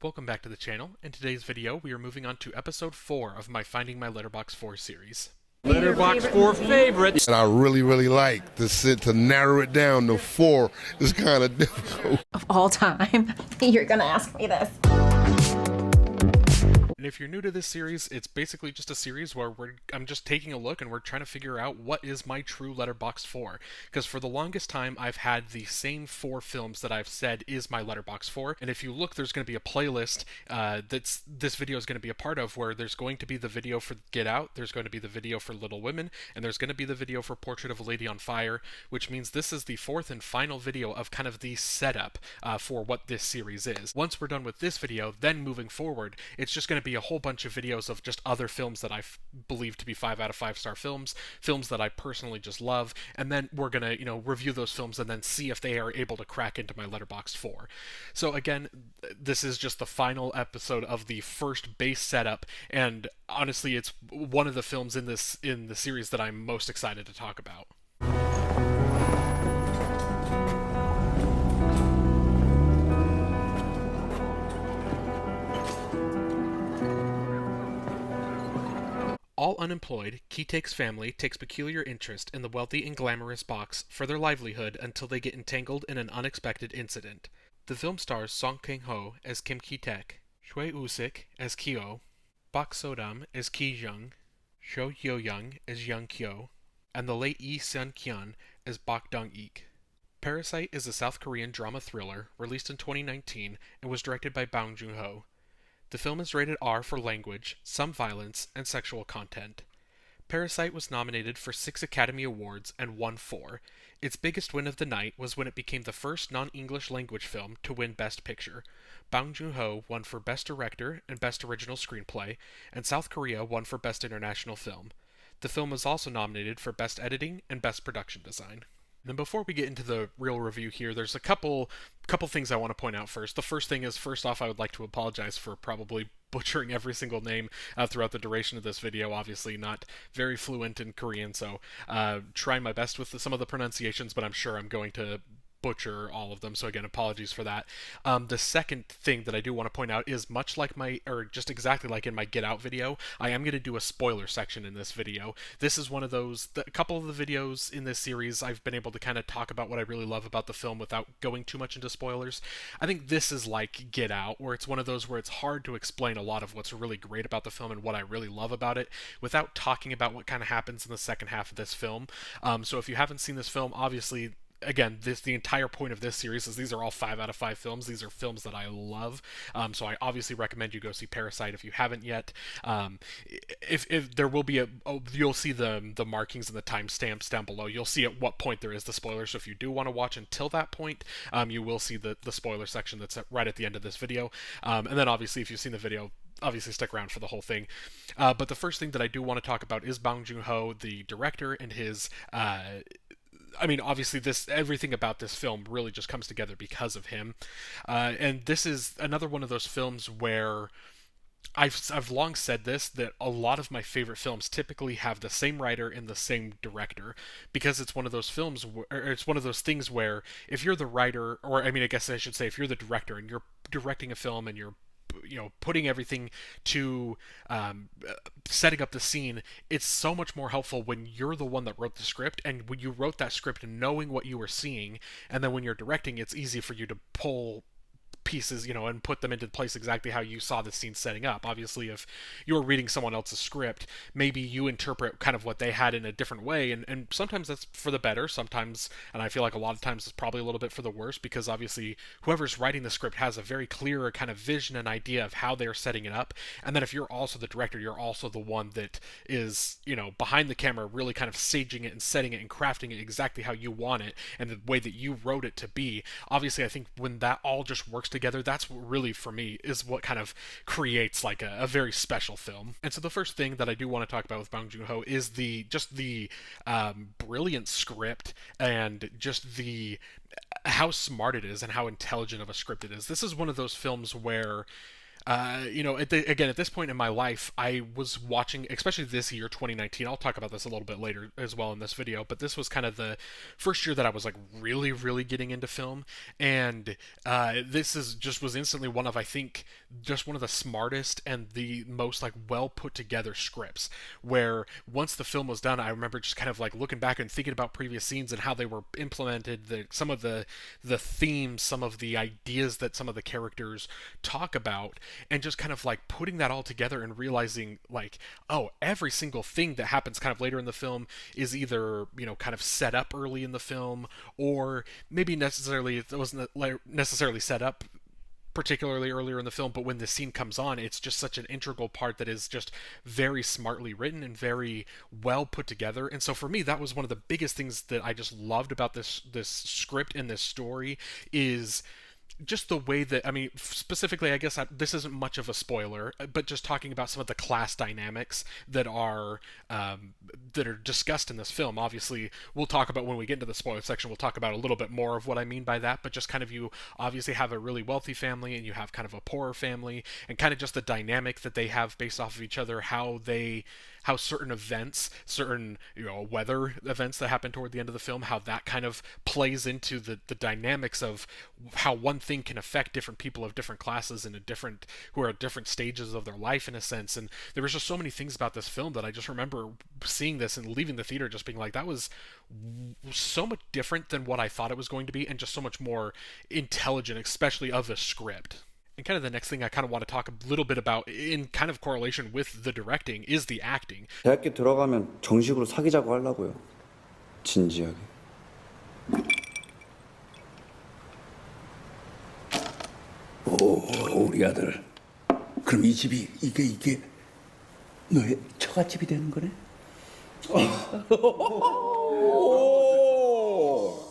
Welcome back to the channel. In today's video, we are moving on to episode 4 of my Finding My Letterboxd 4 series. Letterboxd 4 favorites. And I really like to narrow it down to 4 is kind of difficult. Of all time, you're gonna ask me this. And if you're new to this series, it's basically just a series where I'm just taking a look and we're trying to figure out what is my true Letterboxd 4. Because for the longest time, I've had the same 4 films that I've said is my Letterboxd 4. And if you look, there's going to be a playlist this video is going to be a part of, where there's going to be the video for Get Out, there's going to be the video for Little Women, and there's going to be the video for Portrait of a Lady on Fire, which means this is the 4th and final video of kind of the setup for what this series is. Once we're done with this video, then moving forward, it's just going to be a whole bunch of videos of just other films that I believe to be 5 out of 5 star films that I personally just love, and then we're gonna, review those films and then see if they are able to crack into my Letterboxd 4. So again, this is just the final episode of the first base setup, and honestly, it's one of the films in the series that I'm most excited to talk about. All unemployed, Ki-taek's family takes peculiar interest in the wealthy and glamorous Boks for their livelihood until they get entangled in an unexpected incident. The film stars Song Kang-ho as Kim Ki-taek, Choi Woo-sik as Kyo, Bak So-dam as Ki-jung, Sho Yo-young as Young Kyo, and the late Lee Seon-kyeon as Bak Dong-ik. Parasite is a South Korean drama thriller released in 2019 and was directed by Bong Joon-ho. The film is rated R for language, some violence, and sexual content. Parasite was nominated for 6 Academy Awards and won 4. Its biggest win of the night was when it became the first non-English language film to win Best Picture. Bong Joon-ho won for Best Director and Best Original Screenplay, and South Korea won for Best International Film. The film was also nominated for Best Editing and Best Production Design. Then before we get into the real review here, there's a couple things I want to point out first. The first thing is, first off, I would like to apologize for probably butchering every single name throughout the duration of this video. Obviously not very fluent in Korean, so trying my best with some of the pronunciations, but I'm sure I'm going to butcher all of them, so again, apologies for that. The second thing that I do want to point out is, much like just exactly like in my Get Out video, I am going to do a spoiler section in this video. This is one of those, a couple of the videos in this series, I've been able to kind of talk about what I really love about the film without going too much into spoilers. I think this is like Get Out, where it's one of those where it's hard to explain a lot of what's really great about the film and what I really love about it without talking about what kind of happens in the second half of this film. So if you haven't seen this film, obviously, again, the entire point of this series is these are all 5 out of 5 films. These are films that I love. So I obviously recommend you go see Parasite if you haven't yet. If there will be you'll see the markings and the timestamps down below. You'll see at what point there is the spoiler. So if you do want to watch until that point, you will see the spoiler section that's right at the end of this video. And then obviously, if you've seen the video, obviously stick around for the whole thing. But the first thing that I do want to talk about is Bong Joon-ho, the director, and his obviously everything about this film really just comes together because of him. And this is another one of those films where I've long said this, that a lot of my favorite films typically have the same writer and the same director, because it's one of those films it's one of those things where if you're the writer, or I guess I should say, if you're the director and you're directing a film and you're putting everything to setting up the scene, it's so much more helpful when you're the one that wrote the script, and when you wrote that script knowing what you were seeing, and then when you're directing, it's easy for you to pull pieces, and put them into place exactly how you saw the scene setting up. Obviously, if you're reading someone else's script, maybe you interpret kind of what they had in a different way, and sometimes that's for the better, sometimes, and I feel like a lot of times it's probably a little bit for the worse, because obviously whoever's writing the script has a very clear kind of vision and idea of how they're setting it up, and then if you're also the director, you're also the one that is, behind the camera, really kind of staging it and setting it and crafting it exactly how you want it, and the way that you wrote it to be. Obviously, I think when that all just works together, that's what really, for me, is what kind of creates like a very special film. And so the first thing that I do want to talk about with Bong Joon-ho is the brilliant script, and just how smart it is and how intelligent of a script it is. This is one of those films where Again, at this point in my life, I was watching, especially this year, 2019. I'll talk about this a little bit later as well in this video, but this was kind of the first year that I was like really, really getting into film, and this is just was instantly one of, I think, just one of the smartest and the most like well put together scripts. Where once the film was done, I remember just kind of like looking back and thinking about previous scenes and how they were implemented, some of the themes, some of the ideas that some of the characters talk about, and just kind of like putting that all together and realizing like, oh, every single thing that happens kind of later in the film is either, kind of set up early in the film, or maybe necessarily it wasn't necessarily set up particularly earlier in the film, but when the scene comes on, it's just such an integral part that is just very smartly written and very well put together. And so for me, that was one of the biggest things that I just loved about this script and this story, is just the way that, I mean, specifically, I guess this isn't much of a spoiler, but just talking about some of the class dynamics that are discussed in this film. Obviously, we'll talk about, when we get into the spoiler section, we'll talk about a little bit more of what I mean by that, but just kind of, you obviously have a really wealthy family and you have kind of a poorer family, and kind of just the dynamic that they have based off of each other, how certain events, certain weather events that happen toward the end of the film, how that kind of plays into the dynamics of how one thing can affect different people of different classes and who are at different stages of their life, in a sense. And there was just so many things about this film that I just remember seeing this and leaving the theater just being like, that was so much different than what I thought it was going to be, and just so much more intelligent, especially of a script. And kind of the next thing I kind of want to talk a little bit about, in kind of correlation with the directing, is the acting. 대학교 들어가면 정식으로 사귀자고 하려고요. 진지하게. 오, 우리 아들. 그럼 이 집이 이게 너의 처갓집이 되는 거네?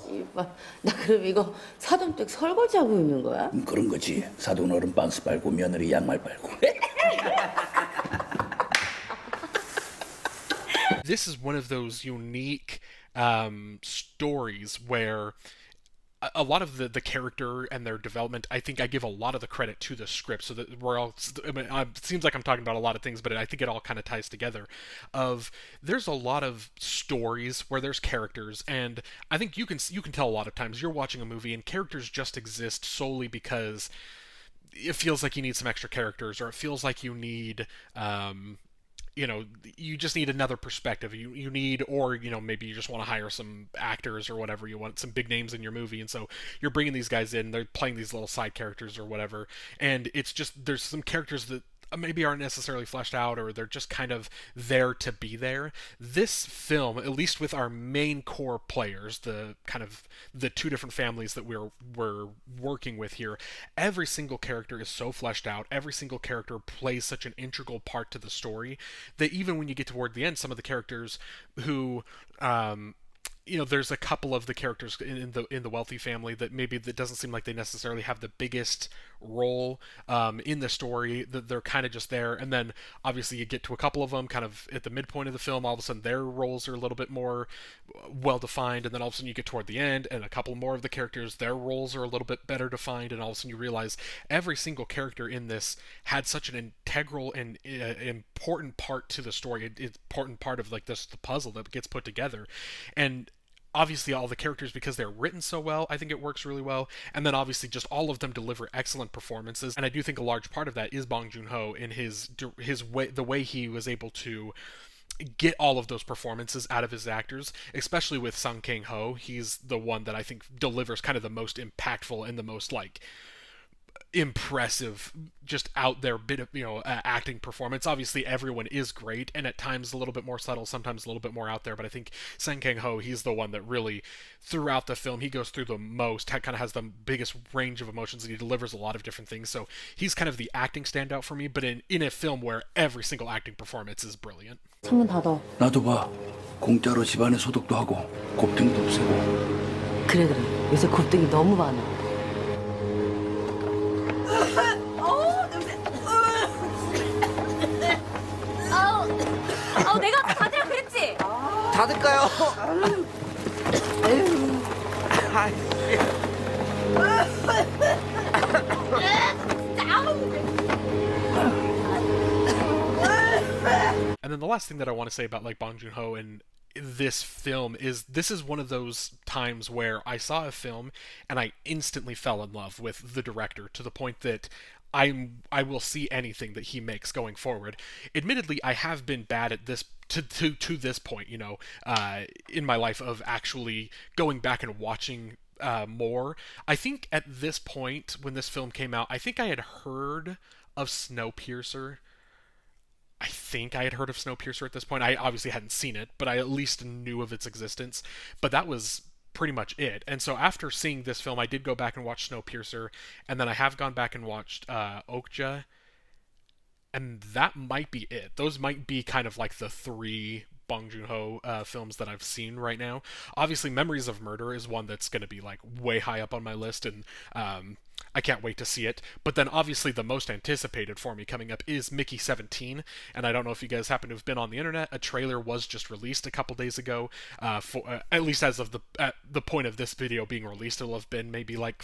이봐, 나 그럼 이거 사돈댁 설거지하고 있는 거야? 그런 거지. 사돈 어른 반스 빨고 며느리 양말 빨고. This is one of those unique stories where a lot of the character and their development, I think I give a lot of the credit to the script, so that it seems like I'm talking about a lot of things, but I think it all kind of ties together. There's a lot of stories where there's characters, and I think you can tell a lot of times you're watching a movie and characters just exist solely because it feels like you need some extra characters, or it feels like you need you just need another perspective. You need, or maybe you just want to hire some actors or whatever. You want some big names in your movie, and so you're bringing these guys in. They're playing these little side characters or whatever, and it's just, there's some characters that maybe aren't necessarily fleshed out, or they're just kind of there to be there. This film, at least with our main core players, the two different families that we're working with here, every single character is so fleshed out. Every single character plays such an integral part to the story that even when you get toward the end, some of the characters who there's a couple of the characters in the wealthy family that doesn't seem like they necessarily have the biggest role in the story, that they're kind of just there. And then obviously you get to a couple of them kind of at the midpoint of the film, all of a sudden their roles are a little bit more well defined, and then all of a sudden you get toward the end and a couple more of the characters, their roles are a little bit better defined, and all of a sudden you realize every single character in this had such an integral and important part to the story, important part of like the puzzle that gets put together. And obviously all the characters, because they're written so well, I think it works really well. And then obviously just all of them deliver excellent performances, and I do think a large part of that is Bong Joon-ho in his way, the way he was able to get all of those performances out of his actors, especially with Sung Kang-ho. He's the one that I think delivers kind of the most impactful and the most like impressive, just out there bit of acting performance. Obviously everyone is great, and at times a little bit more subtle, sometimes a little bit more out there, but I think Sung Kang-ho, he's the one that really throughout the film, he goes through the most, kind of has the biggest range of emotions, and he delivers a lot of different things. So he's kind of the acting standout for me, but in a film where every single acting performance is brilliant. 창문 닫아. 나도 봐. 공짜로 집안에 소독도 하고 곱등도 없애고. 그래. 요새 곱등이 너무 많아. 내가 아까 닫으라 그랬지? 닫을까요? then the last thing that I want to say about like Bong Joon-ho and this film is this is one of those times where I saw a film and I instantly fell in love with the director to the point that I will see anything that he makes going forward. Admittedly, I have been bad at this to this point, in my life of actually going back and watching more. I think at this point when this film came out, I think I had heard of Snowpiercer. I think I had heard of Snowpiercer at this point. I obviously hadn't seen it, but I at least knew of its existence. But that was pretty much it. And so after seeing this film, I did go back and watch Snowpiercer, and then I have gone back and watched Okja, and that might be it. Those might be kind of like the three Bong Joon-ho films that I've seen right now. Obviously, Memories of Murder is one that's going to be like way high up on my list, and I can't wait to see it. But then obviously the most anticipated for me coming up is Mickey 17, and I don't know if you guys happen to have been on the internet. A trailer was just released a couple days ago. For at least as of at the point of this video being released, it'll have been maybe like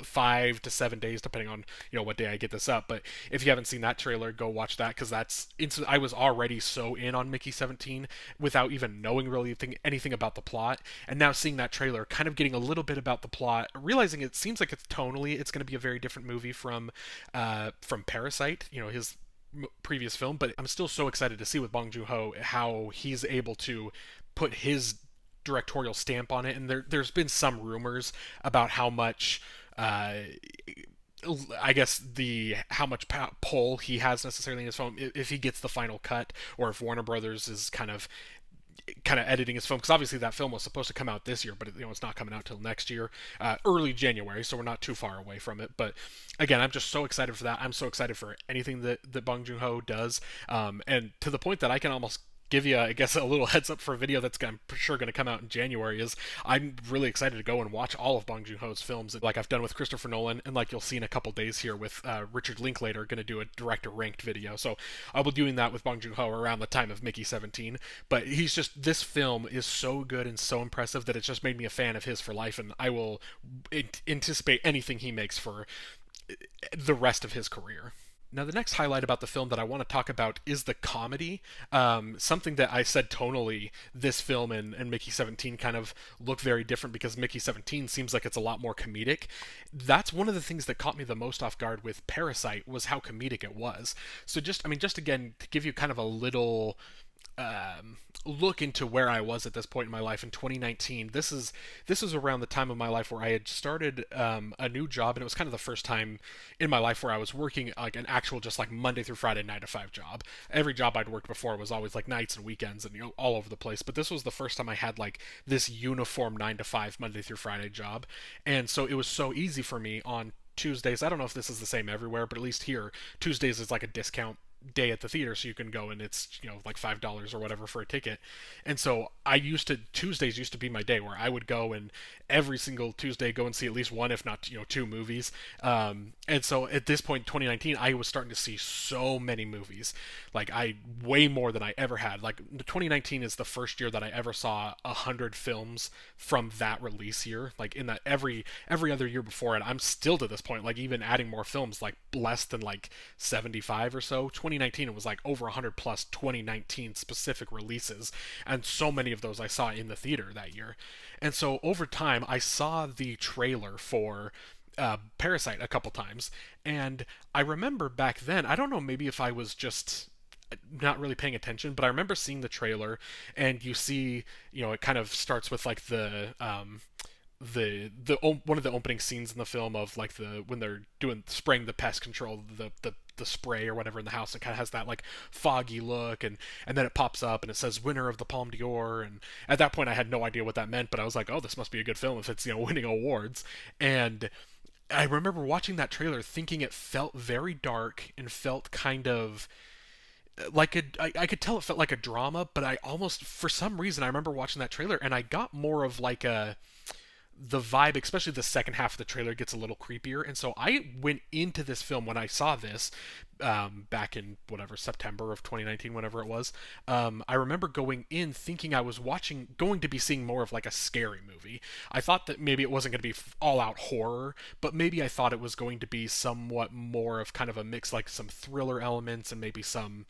5 to 7 days depending on what day I get this up. But if you haven't seen that trailer, go watch that, because I was already so in on Mickey 17 without even knowing really anything about the plot, and now seeing that trailer, kind of getting a little bit about the plot, realizing it seems like it's tonally it's going to be a very different movie from Parasite, his previous film. But I'm still so excited to see with Bong Joon-ho how he's able to put his directorial stamp on it. And there's been some rumors about how much I guess how much pull he has necessarily in his film if he gets the final cut, or if Warner Brothers is kind of editing his film, because obviously that film was supposed to come out this year, but it's not coming out till next year, early January, so we're not too far away from it. But again, I'm just so excited for that. I'm so excited for anything that Bong Joon-ho does, and to the point that I can almost give you, I guess, a little heads up for a video that's I'm sure going to come out in January. Is I'm really excited to go and watch all of Bong Joon-ho's films, like I've done with Christopher Nolan, and like you'll see in a couple days here with Richard Linklater, going to do a director ranked video. So I'll be doing that with Bong Joon-ho around the time of Mickey 17. But this film is so good and so impressive that it's just made me a fan of his for life, and I will anticipate anything he makes for the rest of his career. Now, the next highlight about the film that I want to talk about is the comedy. Something that I said tonally, this film and Mickey 17 kind of look very different, because Mickey 17 seems like it's a lot more comedic. That's one of the things that caught me the most off guard with Parasite, was how comedic it was. So just again, to give you kind of a little look into where I was at this point in my life in 2019. This was around the time of my life where I had started a new job, and it was kind of the first time in my life where I was working like an actual just like Monday through Friday 9 to 5 job. Every job I'd worked before was always like nights and weekends and all over the place, but this was the first time I had like this uniform 9 to 5 Monday through Friday job. And so it was so easy for me on Tuesdays. I don't know if this is the same everywhere, but at least here Tuesdays is like a discount day at the theater, so you can go and it's like $5 or whatever for a ticket. And so Tuesdays used to be my day where I would go and every single Tuesday go and see at least one, if not 2 movies. And so at this point, 2019, I was starting to see so many movies, like way more than I ever had. Like 2019 is the first year that I ever saw 100 films from that release year. Like in that every other year before it, I'm still to this point, like even adding more films, like less than like 75 or so. 2019, it was like over 100 plus 2019 specific releases, and so many of those I saw in the theater that year. And so over time, I saw the trailer for Parasite a couple times, and I remember back then, I don't know, maybe if I was just not really paying attention, but I remember seeing the trailer, and you see, it kind of starts with like the one of the opening scenes in the film of like when they're spraying the pest control, the spray or whatever in the house. It kind of has that like foggy look, and then it pops up and it says winner of the Palme d'Or, and at that point I had no idea what that meant, but I was like, oh, this must be a good film if it's winning awards. And I remember watching that trailer thinking it felt very dark and felt kind of like I could tell it felt like a drama, but I almost, for some reason, I remember watching that trailer and I got more of like the vibe, especially the second half of the trailer gets a little creepier. And so I went into this film, when I saw this back in whatever September of 2019, whenever it was, I remember going in thinking I was going to be seeing more of like a scary movie. I thought that maybe it wasn't going to be all out horror, but maybe I thought it was going to be somewhat more of kind of a mix, like some thriller elements and maybe some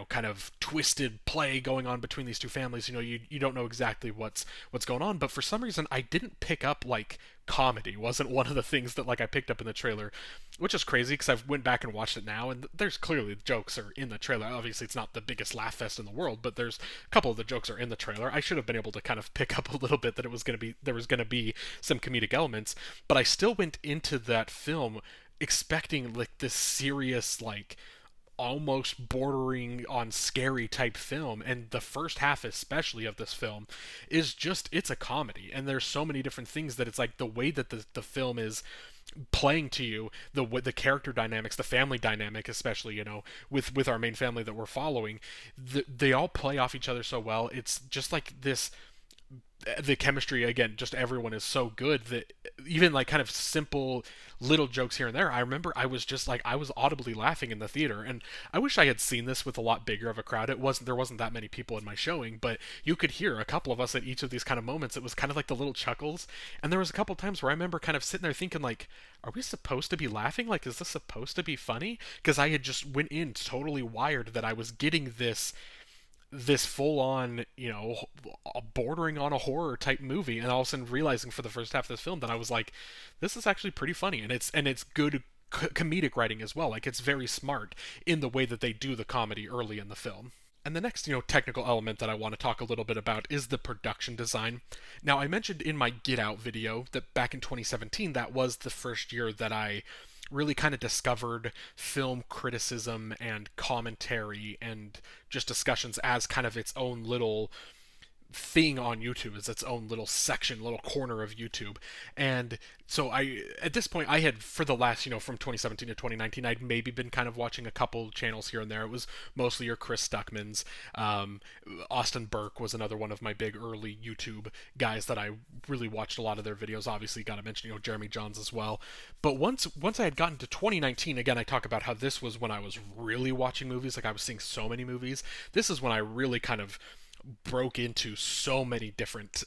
kind of twisted play going on between these two families. You don't know exactly what's going on, but for some reason I didn't pick up like comedy wasn't one of the things that like I picked up in the trailer, which is crazy because I've went back and watched it now, and there's clearly jokes are in the trailer. Obviously, it's not the biggest laugh fest in the world, but there's a couple of the jokes are in the trailer. I should have been able to kind of pick up a little bit that there was going to be some comedic elements, but I still went into that film expecting like this serious, like almost bordering on scary type film, and the first half especially of this film is just, it's a comedy, and there's so many different things that it's like the way that the film is playing to you, the character dynamics, the family dynamic, especially with our main family that we're following, they all play off each other so well. It's just like this, the chemistry, again, just everyone is so good that even like kind of simple little jokes here and there, I remember I was just like, I was audibly laughing in the theater, and I wish I had seen this with a lot bigger of a crowd. There wasn't that many people in my showing, but you could hear a couple of us at each of these kind of moments. It was kind of like the little chuckles, and there was a couple times where I remember kind of sitting there thinking like, are we supposed to be laughing? Like, is this supposed to be funny? Because I had just went in totally wired that I was getting this full on, bordering on a horror type movie, and all of a sudden realizing for the first half of this film that I was like, this is actually pretty funny, and it's good comedic writing as well. Like, it's very smart in the way that they do the comedy early in the film. And the next, technical element that I want to talk a little bit about is the production design. Now, I mentioned in my Get Out video that back in 2017, that was the first year that I really kind of discovered film criticism and commentary and just discussions as kind of its own little thing on YouTube, as its own little section, little corner of YouTube. And so at this point, I had, for the last, from 2017 to 2019, I'd maybe been kind of watching a couple channels here and there. It was mostly your Chris Stuckmans. Austin Burke was another one of my big early YouTube guys that I really watched a lot of their videos. Obviously, got to mention, Jeremy Johns as well. But once I had gotten to 2019, again, I talk about how this was when I was really watching movies. Like, I was seeing so many movies. This is when I really kind of broke into so many different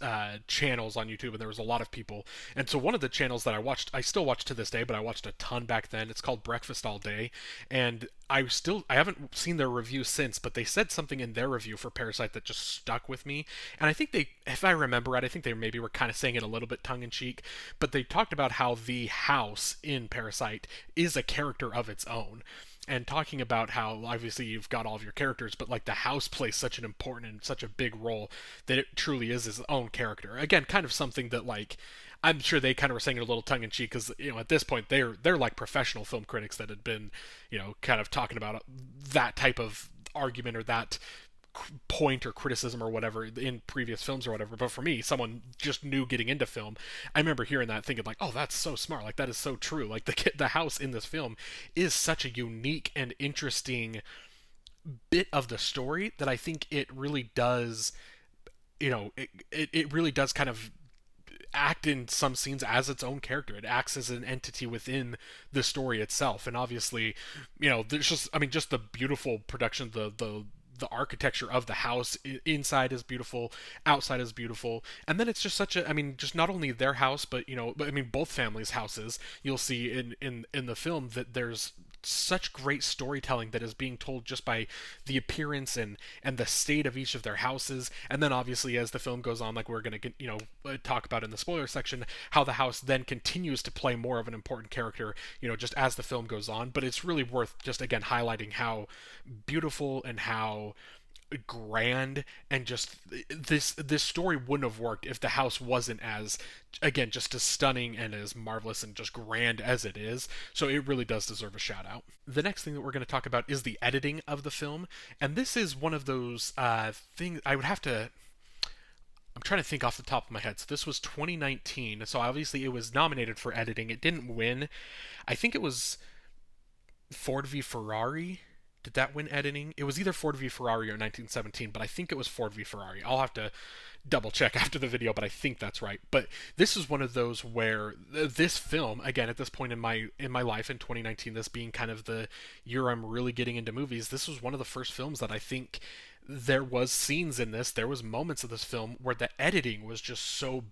channels on YouTube, and there was a lot of people. And so one of the channels that I still watch to this day, but I watched a ton back then, it's called Breakfast All Day, and I haven't seen their review since, but they said something in their review for Parasite that just stuck with me. And I think if I remember right, I think they maybe were kind of saying it a little bit tongue-in-cheek, but they talked about how the house in Parasite is a character of its own, and talking about how obviously you've got all of your characters, but like the house plays such an important and such a big role that it truly is his own character. Again, kind of something that, like, I'm sure they kind of were saying it a little tongue in cheek because at this point they're like professional film critics that had been kind of talking about that type of argument or that point or criticism or whatever in previous films or whatever. But for me, someone just new getting into film, I remember hearing that thinking like, oh, that's so smart, like that is so true. Like the house in this film is such a unique and interesting bit of the story that I think it really does, it really does kind of act in some scenes as its own character. It acts as an entity within the story itself. And obviously, there's just the beautiful production, the architecture of the house inside is beautiful, outside is beautiful, and then it's just such a, just not only their house, but both families' houses. You'll see in the film that there's such great storytelling that is being told just by the appearance and the state of each of their houses. And then obviously as the film goes on, like we're going to talk about in the spoiler section, how the house then continues to play more of an important character, just as the film goes on. But it's really worth just again highlighting how beautiful and how grand, and just this story wouldn't have worked if the house wasn't as, again, just as stunning and as marvelous and just grand as it is. So it really does deserve a shout out. The next thing that we're going to talk about is the editing of the film, and this is one of those things I'm trying to think off the top of my head. So this was 2019, so obviously it was nominated for editing. It didn't win. I think it was Ford v Ferrari. Did that win editing? It was either Ford v Ferrari or 1917, but I think it was Ford v Ferrari. I'll have to double check after the video, but I think that's right. But this is one of those where this film, again, at this point in my life in 2019, this being kind of the year I'm really getting into movies, this was one of the first films that I think there was scenes in this, there was moments of this film where the editing was just so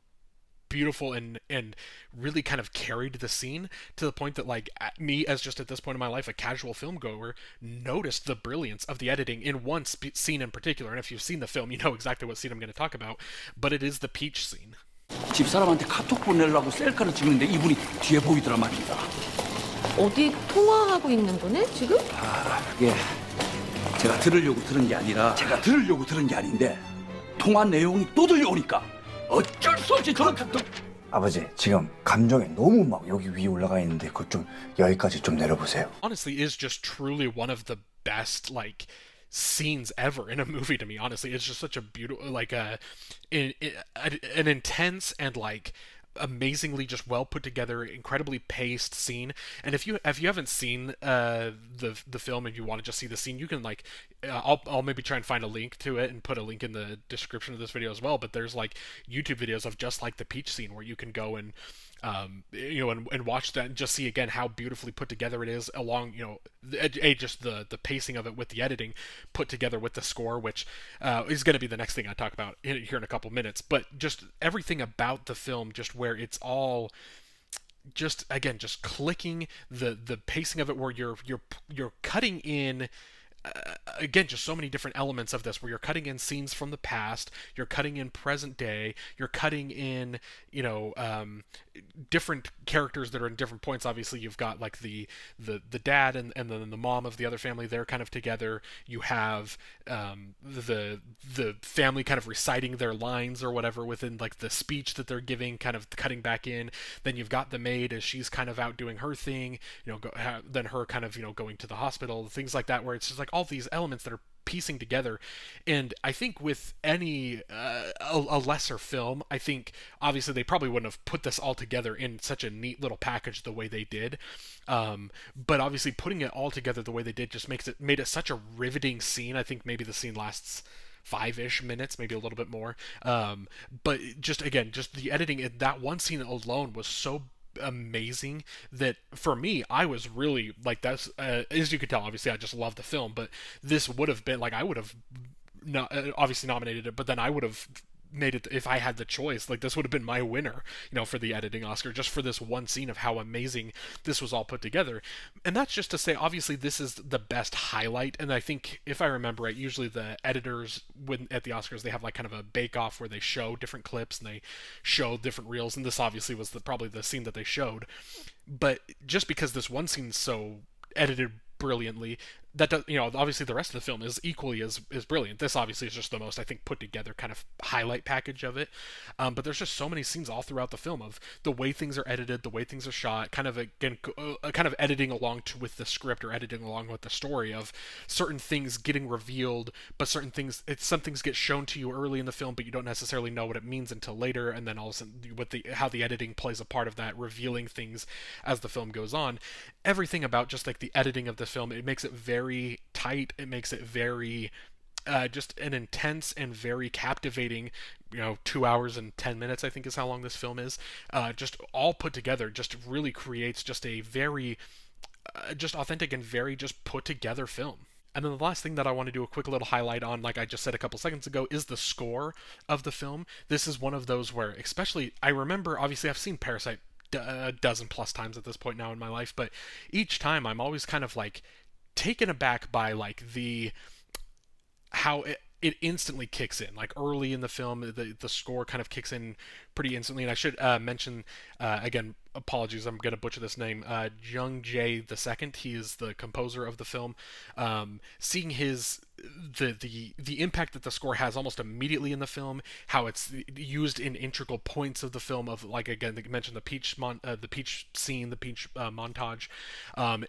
beautiful and really kind of carried the scene to the point that like me as just at this point in my life a casual film goer noticed the brilliance of the editing in one scene in particular. And if you've seen the film, you know exactly what scene I'm going to talk about, but it is the peach scene. 집사람한테 카톡 보내려고 셀카를 찍는데 이분이 뒤에 보이더라 말입니다. 어디 통화하고 있는 거네 지금? 그게 제가 들으려고 들은 게 아니라 제가 들으려고 들은 게 아닌데 통화 내용이 또 들려오니까 어쩔 수 없이 저런 카톡. 아버지, 지금 감정이 너무 막 여기 위에 올라가 있는데 그거 좀 여기까지 좀 내려보세요. Honestly, is just truly one of the best like scenes ever in a movie to me. Honestly, it's just such a beautiful like an intense and like amazingly just well put together, incredibly paced scene. And if you haven't seen the film and you want to just see the scene, you can like I'll maybe try and find a link to it and put a link in the description of this video as well. But there's like YouTube videos of just like the peach scene where you can go and and watch that and just see again how beautifully put together it is, along just the pacing of it with the editing put together with the score, which is going to be the next thing I talk about here in a couple minutes. But just everything about the film, just where it's all just again just clicking, the pacing of it, where you're cutting in again just so many different elements of this, where you're cutting in scenes from the past, you're cutting in present day, you're cutting in different characters that are in different points. Obviously you've got like the dad and then the mom of the other family, they're kind of together. You have the family kind of reciting their lines or whatever within like the speech that they're giving, kind of cutting back in. Then you've got the maid as she's kind of out doing her thing, then her kind of going to the hospital, things like that, where it's just like all these elements that are piecing together. And I think with any a lesser film, I think obviously they probably wouldn't have put this all together in such a neat little package the way they did, but obviously putting it all together the way they did just made it such a riveting scene. I think maybe the scene lasts 5-ish minutes, maybe a little bit more, but just again just the editing in that one scene alone was so amazing that for me I was really like, that's as you could tell, obviously I just love the film, but this would have been like, I would have not obviously nominated it, but then I would have made it if I had the choice. Like this would have been my winner, for the editing Oscar, just for this one scene of how amazing this was all put together. And that's just to say, obviously this is the best highlight. And I think if I remember right, usually the editors at the Oscars, they have like kind of a bake off where they show different clips and they show different reels. And this obviously was probably the scene that they showed. But just because this one scene's so edited brilliantly, that does, obviously the rest of the film is equally as brilliant. This obviously is just the most, I think, put together kind of highlight package of it. But there's just so many scenes all throughout the film of the way things are edited, the way things are shot, kind of again, kind of editing along with the script or editing along with the story of certain things getting revealed, but some things get shown to you early in the film, but you don't necessarily know what it means until later. And then all of a sudden, how the editing plays a part of that, revealing things as the film goes on. Everything about just like the editing of the film, it makes it very tight. It makes it very just an intense and very captivating, 2 hours and 10 minutes, I think is how long this film is. Just all put together, just really creates just a very just authentic and very just put together film. And then the last thing that I want to do a quick little highlight on, like I just said a couple seconds ago, is the score of the film. This is one of those where, especially, I remember, obviously I've seen Parasite a dozen plus times at this point now in my life, but each time I'm always kind of like taken aback by like how it instantly kicks in. Like early in the film, the score kind of kicks in pretty instantly. And I should mention again, apologies, I'm going to butcher this name, Jung the second. He is the composer of the film. Seeing the impact that the score has almost immediately in the film, how it's used in integral points of the film, of like, again, they mentioned the peach scene, the peach montage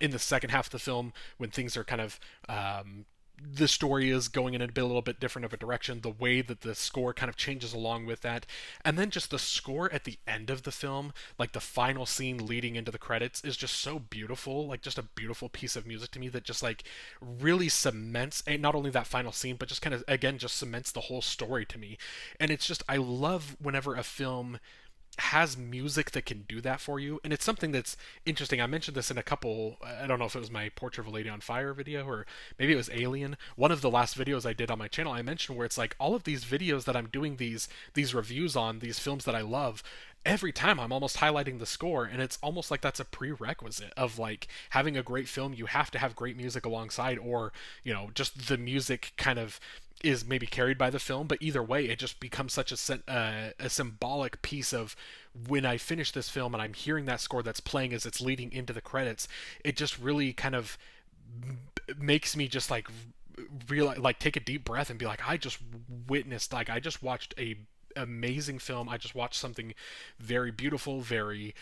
in the second half of the film, when things are kind of the story is going in a little bit different of a direction, the way that the score kind of changes along with that. And then just the score at the end of the film, like the final scene leading into the credits, is just so beautiful. Like just a beautiful piece of music to me that just like really cements not only that final scene, but just kind of, again, just cements the whole story to me. And it's just, I love whenever a film has music that can do that for you. And it's something that's interesting. I mentioned this in a couple, I don't know if it was my Portrait of a Lady on Fire video, or maybe it was Alien, one of the last videos I did on my channel. I mentioned where it's like all of these videos that I'm doing these reviews on, these films that I love, every time I'm almost highlighting the score, and it's almost like that's a prerequisite of like having a great film. You have to have great music alongside, or just the music kind of is maybe carried by the film, but either way it just becomes such a symbolic piece of when I finish this film and I'm hearing that score that's playing as it's leading into the credits. It just really kind of makes me just like realize, like, take a deep breath and be like, I just witnessed, like, I just watched a amazing film. I just watched something very beautiful, very,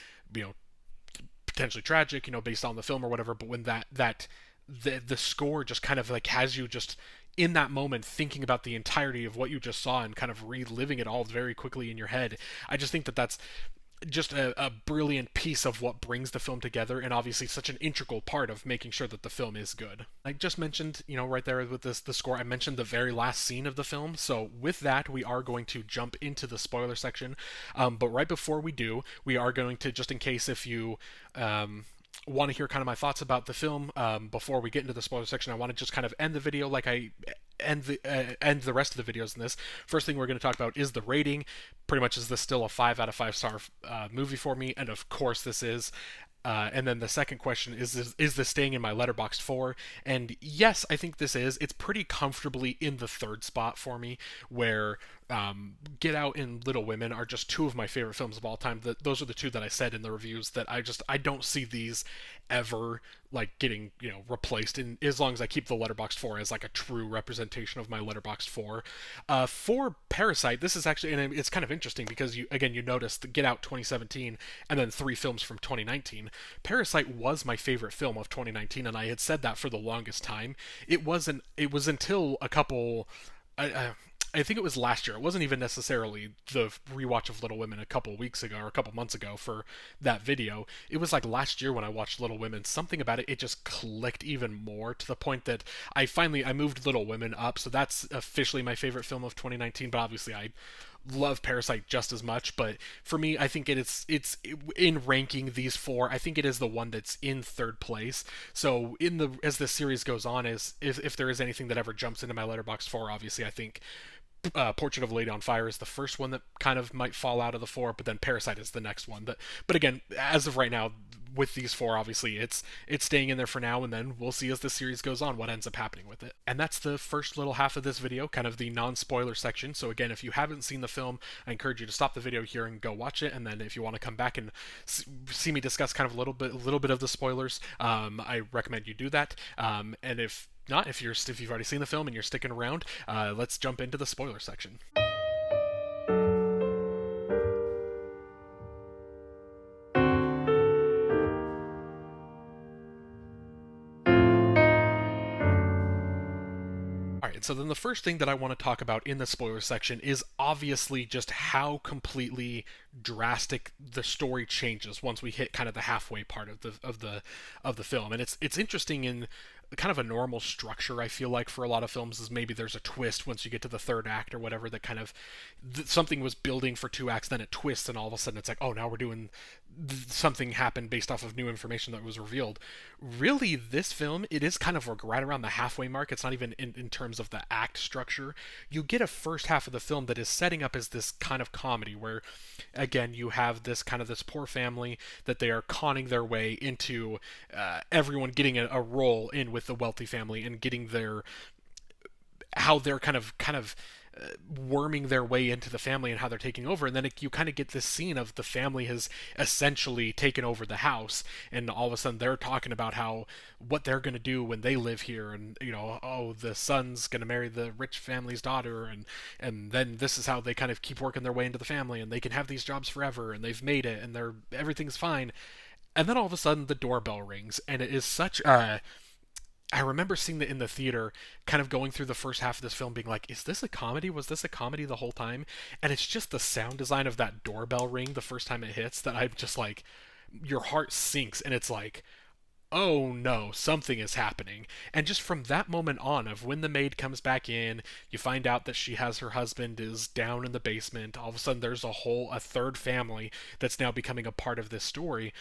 potentially tragic, based on the film or whatever. But when the score just kind of like has you just in that moment thinking about the entirety of what you just saw and kind of reliving it all very quickly in your head, I just think that that's just a brilliant piece of what brings the film together, and obviously such an integral part of making sure that the film is good. I just mentioned, right there with the score, I mentioned the very last scene of the film. So with that, we are going to jump into the spoiler section. But right before we do, we are going to, just in case if you want to hear kind of my thoughts about the film before we get into the spoiler section, I want to just kind of end the video like I end the rest of the videos in this. First thing we're going to talk about is the rating. Pretty much, is this still a 5 out of 5 star movie for me? And of course this is. And then the second question is this staying in my Letterboxd 4? And yes, I think this is. It's pretty comfortably in the third spot for me, where Get Out and Little Women are just two of my favorite films of all time. Those are the two that I said in the reviews that I don't see these ever like getting replaced, in as long as I keep the Letterboxd 4 as like a true representation of my Letterboxd 4. For Parasite, this is actually, and it's kind of interesting because you notice the Get Out 2017 and then 3 films from 2019. Parasite was my favorite film of 2019, and I had said that for the longest time. It was until a couple I think it was last year. It wasn't even necessarily the rewatch of Little Women a couple weeks ago or a couple months ago for that video. It was like last year when I watched Little Women. Something about it just clicked even more, to the point that I moved Little Women up. So that's officially my favorite film of 2019. But obviously I love Parasite just as much. But for me, I think it's in ranking these 4, I think it is the one that's in third place. So as the series goes on, if there is anything that ever jumps into my Letterboxd 4, obviously I think Portrait of a Lady on Fire is the first one that kind of might fall out of the 4, but then Parasite is the next one. But again, as of right now, with these 4, obviously it's staying in there for now, and then we'll see as the series goes on what ends up happening with it. And that's the first little half of this video, kind of the non-spoiler section. So again, if you haven't seen the film, I encourage you to stop the video here and go watch it. And then if you want to come back and see me discuss kind of a little bit of the spoilers, I recommend you do that. And if not, if you've already seen the film and you're sticking around, let's jump into the spoiler section. Alright, so then the first thing that I want to talk about in the spoiler section is obviously just how completely drastic the story changes once we hit kind of the halfway part of the film. And it's interesting in kind of a normal structure, I feel like, for a lot of films, is maybe there's a twist once you get to the third act or whatever, that kind of something was building for 2 acts, then it twists, and all of a sudden it's like, oh, now we're doing something happened based off of new information that was revealed. Really, this film, it is kind of like right around the halfway mark. It's not even in terms of the act structure. You get a first half of the film that is setting up as this kind of comedy where, again, you have this poor family that they are conning their way into everyone getting a role in with the wealthy family, and getting how they're kind of worming their way into the family and how they're taking over. And then you kind of get this scene of the family has essentially taken over the house, and all of a sudden they're talking about what they're going to do when they live here, and oh, the son's going to marry the rich family's daughter, and then this is how they kind of keep working their way into the family, and they can have these jobs forever, and they've made it, and everything's fine. And then all of a sudden the doorbell rings, and it is such a... I remember seeing that in the theater, kind of going through the first half of this film being like, is this a comedy? Was this a comedy the whole time? And it's just the sound design of that doorbell ring the first time it hits that I'm just like, your heart sinks, and it's like, oh no, something is happening. And just from that moment on, of when the maid comes back in, you find out that her husband is down in the basement. All of a sudden there's a third family that's now becoming a part of this story.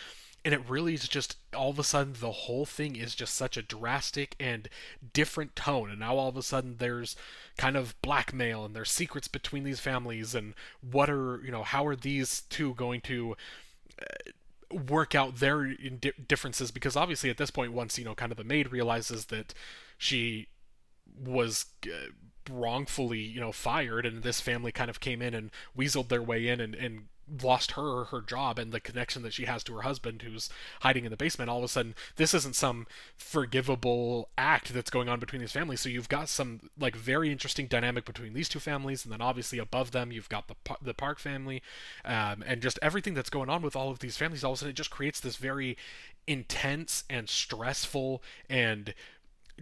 and it really is just all of a sudden the whole thing is just such a drastic and different tone, and now all of a sudden there's kind of blackmail and there's secrets between these families, and what are, how are these two going to work out their differences, because obviously at this point, once kind of the maid realizes that she was wrongfully fired, and this family kind of came in and weaseled their way in and lost her job and the connection that she has to her husband who's hiding in the basement, all of a sudden this isn't some forgivable act that's going on between these families. So you've got some like very interesting dynamic between these two families, and then obviously above them you've got the Park family, and just everything that's going on with all of these families. All of a sudden it just creates this very intense and stressful and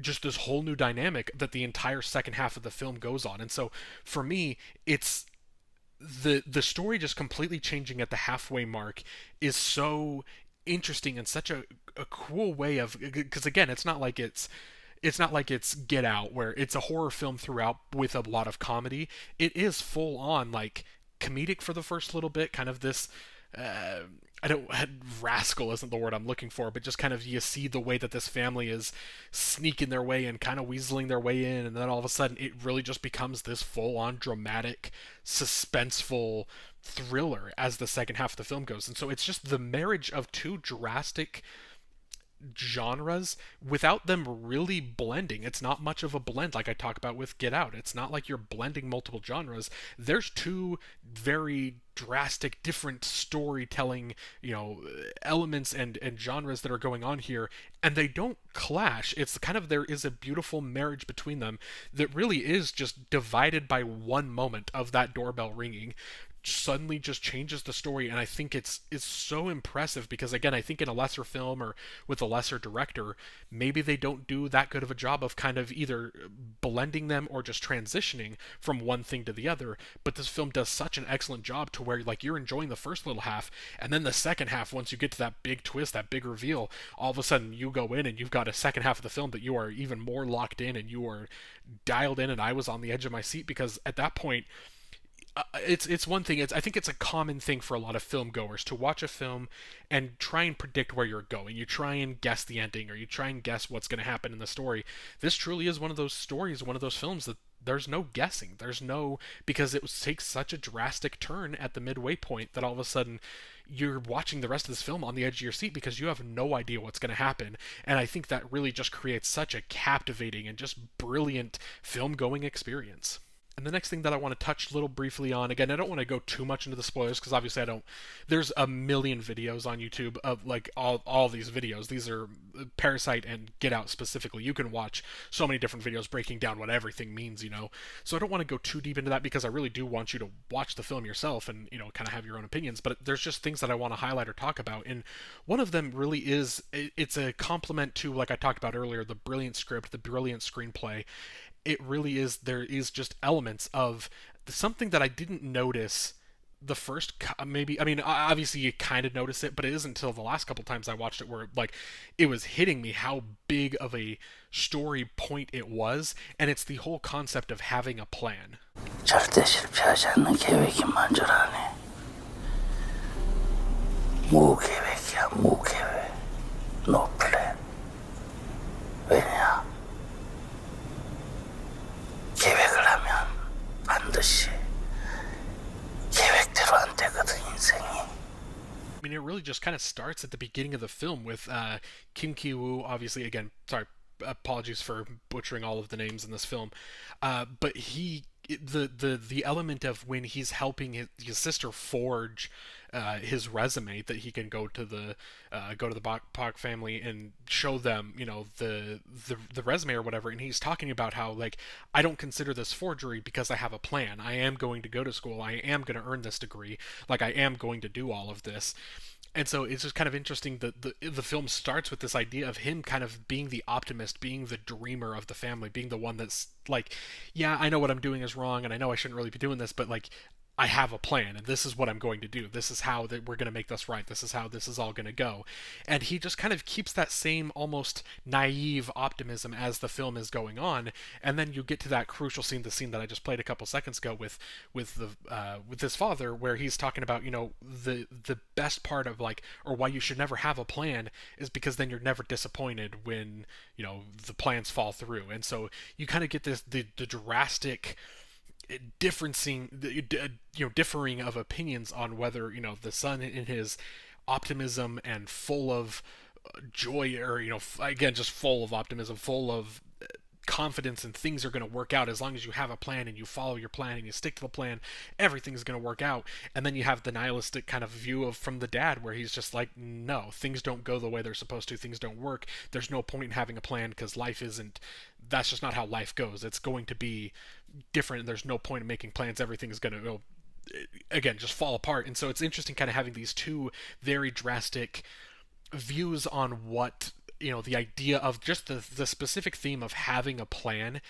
just this whole new dynamic that the entire second half of the film goes on. And so for me, it's the story just completely changing at the halfway mark is so interesting, and such a cool way of, because again, it's not like it's Get Out where it's a horror film throughout with a lot of comedy. It is full on like comedic for the first little bit, kind of this I don't rascal isn't the word I'm looking for, but just kind of you see the way that this family is sneaking their way in, kind of weaseling their way in, and then all of a sudden it really just becomes this full-on dramatic, suspenseful thriller as the second half of the film goes. And so it's just the marriage of two drastic genres without them really blending. It's not much of a blend like I talk about with Get Out. It's not like you're blending multiple genres. There's two very drastic different storytelling elements and genres that are going on here, and they don't clash. It's kind of, there is a beautiful marriage between them that really is just divided by one moment of that doorbell ringing suddenly just changes the story. And I think it's so impressive because, again, I think in a lesser film or with a lesser director, maybe they don't do that good of a job of kind of either blending them or just transitioning from one thing to the other. But this film does such an excellent job to where like you're enjoying the first little half, and then the second half, once you get to that big twist, that big reveal, all of a sudden you go in and you've got a second half of the film that you are even more locked in and you are dialed in. And I was on the edge of my seat because at that point, it's one thing. I think it's a common thing for a lot of film goers to watch a film and try and predict where you're going. You try and guess the ending, or you try and guess what's going to happen in the story. This truly is one of those stories, one of those films that there's no guessing. Because it takes such a drastic turn at the midway point that all of a sudden you're watching the rest of this film on the edge of your seat because you have no idea what's going to happen. And I think that really just creates such a captivating and just brilliant film going experience. And the next thing that I want to touch a little briefly on, again, I don't want to go too much into the spoilers because obviously there's a million videos on YouTube of like all these videos. These are Parasite and Get Out specifically. You can watch so many different videos breaking down what everything means, So I don't want to go too deep into that because I really do want you to watch the film yourself and, kind of have your own opinions. But there's just things that I want to highlight or talk about. And one of them really is, it's a compliment to, like I talked about earlier, the brilliant script, the brilliant screenplay. It really is, there is just elements of something that I didn't notice the first, maybe, I mean, obviously you kind of notice it, but it isn't until the last couple times I watched it where, like, it was hitting me how big of a story point it was, and it's the whole concept of having a plan. 절대 실패하지 않는 계획이 만조라네. 무계획이야, 무계획. No plan. 왜냐? 계획을 하면 반드시 계획대로 안 되거든, 인생이. I mean, it really just kind of starts at the beginning of the film with Kim Ki-woo, obviously, again, sorry, apologies for butchering all of the names in this film, but the element of when he's helping his sister forge his resume that he can go to the Bach family and show them, the resume or whatever, and he's talking about how, like, I don't consider this forgery because I have a plan. I am going to go to school. I am going to earn this degree. Like, I am going to do all of this. And so it's just kind of interesting that the film starts with this idea of him kind of being the optimist, being the dreamer of the family, being the one that's like, yeah, I know what I'm doing is wrong, and I know I shouldn't really be doing this, but like, I have a plan, and this is what I'm going to do. This is how that we're going to make this right. This is how this is all going to go. And he just kind of keeps that same almost naive optimism as the film is going on. And then you get to that crucial scene, the scene that I just played a couple seconds ago with his father, where he's talking about, you know, the best part of like, or why you should never have a plan is because then you're never disappointed when, you know, the plans fall through. And so you kind of get this the drastic differing of opinions on whether, you know, the son in his optimism and full of joy, or, you know, again, just full of optimism, full of confidence, and things are going to work out as long as you have a plan and you follow your plan and you stick to the plan, everything's going to work out. And then you have the nihilistic kind of view of from the dad, where he's just like, no, things don't go the way they're supposed to, things don't work, there's no point in having a plan because life isn't, that's just not how life goes, it's going to be different, there's no point in making plans, everything's going to go, again, just fall apart. And so it's interesting kind of having these two very drastic views on what, you know, the idea of just the specific theme of having a plan.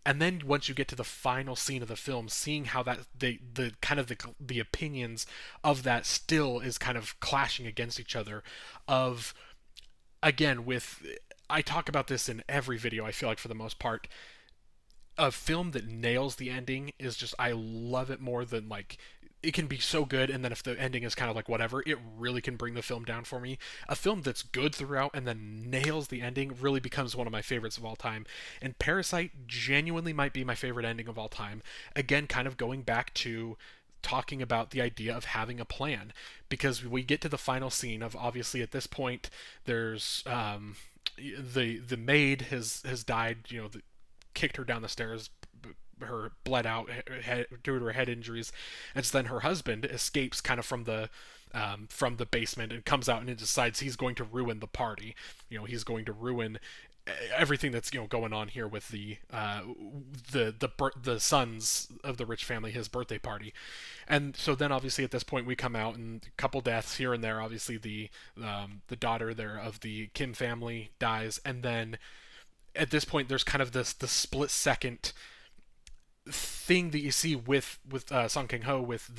And then once you get to the final scene of the film, seeing how that the kind of the opinions of that still is kind of clashing against each other. Of, again, with, I talk about this in every video, I feel like, for the most part, a film that nails the ending is just, I love it more than, like, it can be so good, and then if the ending is kind of like whatever, it really can bring the film down for me. A film that's good throughout and then nails the ending really becomes one of my favorites of all time. And Parasite genuinely might be my favorite ending of all time. Again, kind of going back to talking about the idea of having a plan, because we get to the final scene of, obviously at this point, there's the maid has died, you know, kicked her down the stairs, her bled out due to her head injuries, and so then her husband escapes kind of from the basement and comes out and decides he's going to ruin the party. You know, he's going to ruin everything that's, you know, going on here with the sons of the rich family, his birthday party. And so then obviously at this point we come out, and a couple deaths here and there. Obviously the daughter there of the Kim family dies, and then at this point there's kind of the split second thing that you see with Song Kang-ho with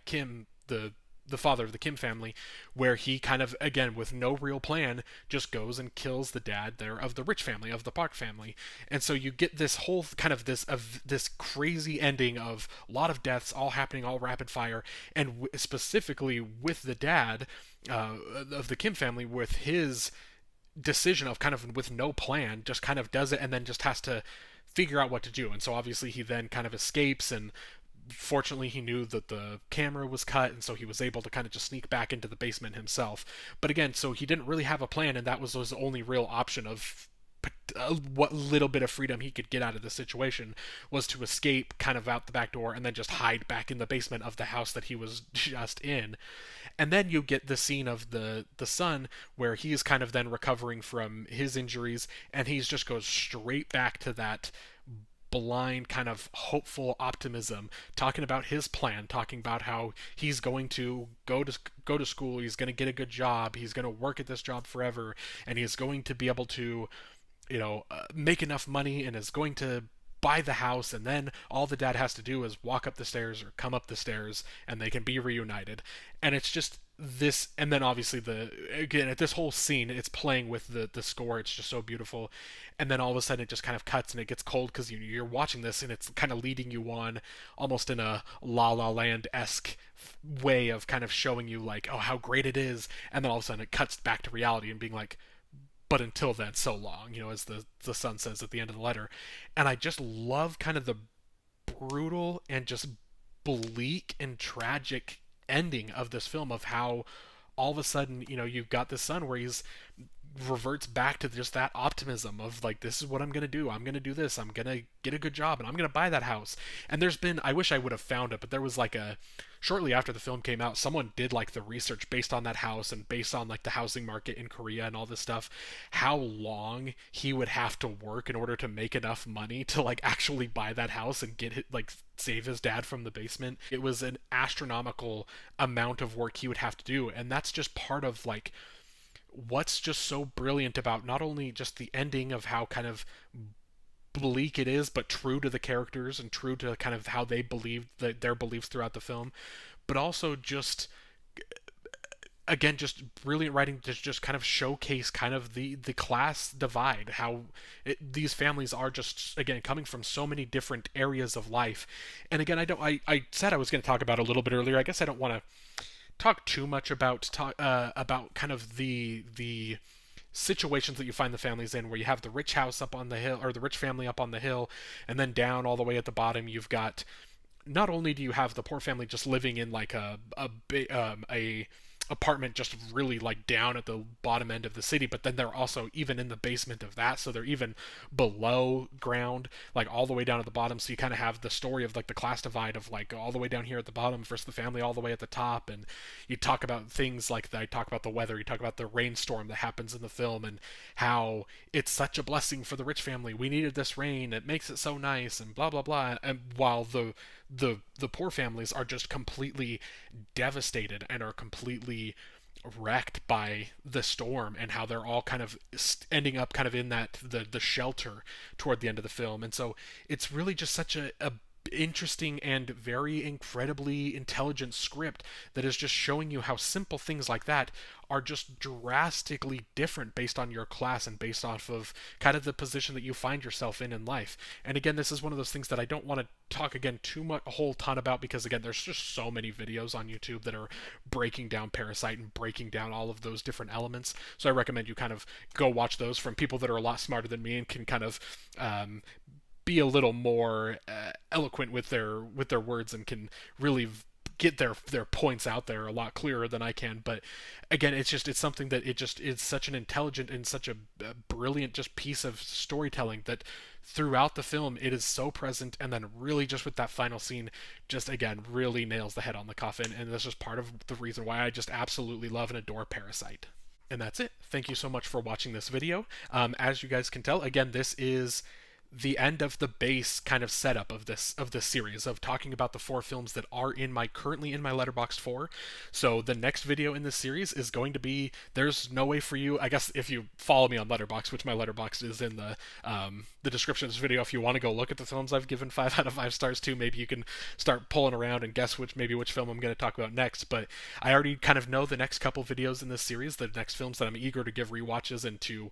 Kim, the father of the Kim family, where he kind of, again, with no real plan, just goes and kills the dad there of the rich family, of the Park family. And so you get this whole kind of this crazy ending of a lot of deaths all happening all rapid fire, and specifically with the dad of the Kim family, with his decision of kind of with no plan, just kind of does it and then just has to figure out what to do. And so obviously he then kind of escapes, and fortunately he knew that the camera was cut, and so he was able to kind of just sneak back into the basement himself. But again, so he didn't really have a plan, and that was his only real option of what little bit of freedom he could get out of the situation, was to escape kind of out the back door and then just hide back in the basement of the house that he was just in. And then you get the scene of the son, where he is kind of then recovering from his injuries, and he just goes straight back to that blind kind of hopeful optimism, talking about his plan, talking about how he's going to go to school, he's going to get a good job, he's going to work at this job forever, and he's going to be able to, you know, make enough money, and is going to buy the house, and then all the dad has to do is walk up the stairs or come up the stairs, and they can be reunited. And it's just this, and then obviously again at this whole scene, it's playing with the score, it's just so beautiful. And then all of a sudden it just kind of cuts and it gets cold, because you're watching this and it's kind of leading you on almost in a La La Land-esque way of kind of showing you like, oh, how great it is, and then all of a sudden it cuts back to reality and being like, but until then, so long, you know, as the son says at the end of the letter. And I just love kind of the brutal and just bleak and tragic ending of this film, of how all of a sudden, you know, you've got this son where he's reverts back to just that optimism of like, this is what I'm going to do. I'm going to do this. I'm going to get a good job, and I'm going to buy that house. And there's been, I wish I would have found it, but there was like shortly after the film came out, someone did like the research based on that house and based on like the housing market in Korea and all this stuff, how long he would have to work in order to make enough money to like actually buy that house and get it, like save his dad from the basement. It was an astronomical amount of work he would have to do. And that's just part of like what's just so brilliant about not only just the ending of how kind of bleak it is, but true to the characters and true to kind of how they believe their beliefs throughout the film, but also just again, just brilliant writing to just kind of showcase kind of the class divide, how these families are just, again, coming from so many different areas of life. And again, I said I was going to talk about it a little bit earlier. I guess I don't want to talk too much about kind of the situations that you find the families in, where you have the rich house up on the hill, or the rich family up on the hill, and then down all the way at the bottom you've got, not only do you have the poor family just living in like a apartment just really like down at the bottom end of the city, but then they're also even in the basement of that, so they're even below ground, like all the way down at the bottom. So you kind of have the story of like the class divide of like all the way down here at the bottom versus the family all the way at the top. And you talk about things like that. I talk about the weather, you talk about the rainstorm that happens in the film and how it's such a blessing for the rich family, we needed this rain, it makes it so nice, and blah blah blah. And while the poor families are just completely devastated and are completely wrecked by the storm, and how they're all kind of ending up kind of in that the shelter toward the end of the film. And so it's really just such a interesting and very incredibly intelligent script that is just showing you how simple things like that are just drastically different based on your class and based off of kind of the position that you find yourself in life. And again, this is one of those things that I don't want to talk again too much, a whole ton about, because again, there's just so many videos on YouTube that are breaking down Parasite and breaking down all of those different elements. So I recommend you kind of go watch those from people that are a lot smarter than me and can kind of be a little more eloquent with their words and can really get their points out there a lot clearer than I can. But again, it's something that is such an intelligent and such a brilliant just piece of storytelling that throughout the film it is so present, and then really just with that final scene just again really nails the head on the coffin. And that's just part of the reason why I just absolutely love and adore Parasite. And that's it. Thank you so much for watching this video. As you guys can tell, again, this is the end of the base kind of setup of this series of talking about the 4 films that are currently in my Letterboxd 4. So the next video in this series is going to be, there's no way for you, I guess if you follow me on Letterboxd, which my Letterboxd is in the description of this video, if you want to go look at the films I've given 5 out of 5 stars to, maybe you can start pulling around and guess which film I'm going to talk about next. But I already kind of know the next couple videos in this series, the next films that I'm eager to give rewatches and to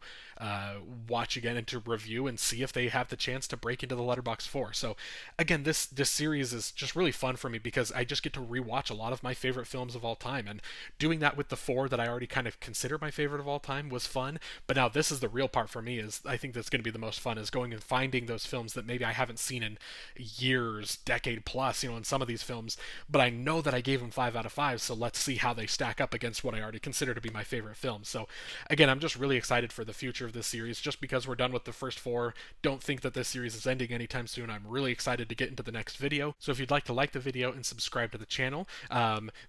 watch again and to review and see if they have the chance to break into the Letterboxd 4. So again, this series is just really fun for me because I just get to rewatch a lot of my favorite films of all time, and doing that with the 4 that I already kind of consider my favorite of all time was fun. But now this is the real part for me, is I think that's going to be the most fun, is going and finding those films that maybe I haven't seen in years, decade plus, in some of these films, but I know that I gave them 5 out of 5, so let's see how they stack up against what I already consider to be my favorite film. So again, I'm just really excited for the future of this series, just because we're done with the first 4. Don't think that this series is ending anytime soon. I'm really excited to get into the next video. So if you'd like to like the video and subscribe to the channel,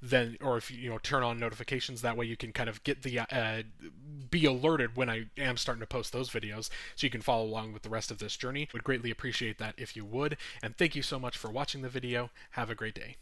then, or if you turn on notifications, that way you can kind of get the be alerted when I am starting to post those videos, so you can follow along with the rest of this journey. Would greatly appreciate that if you would. And thank you so much for watching the video. Have a great day.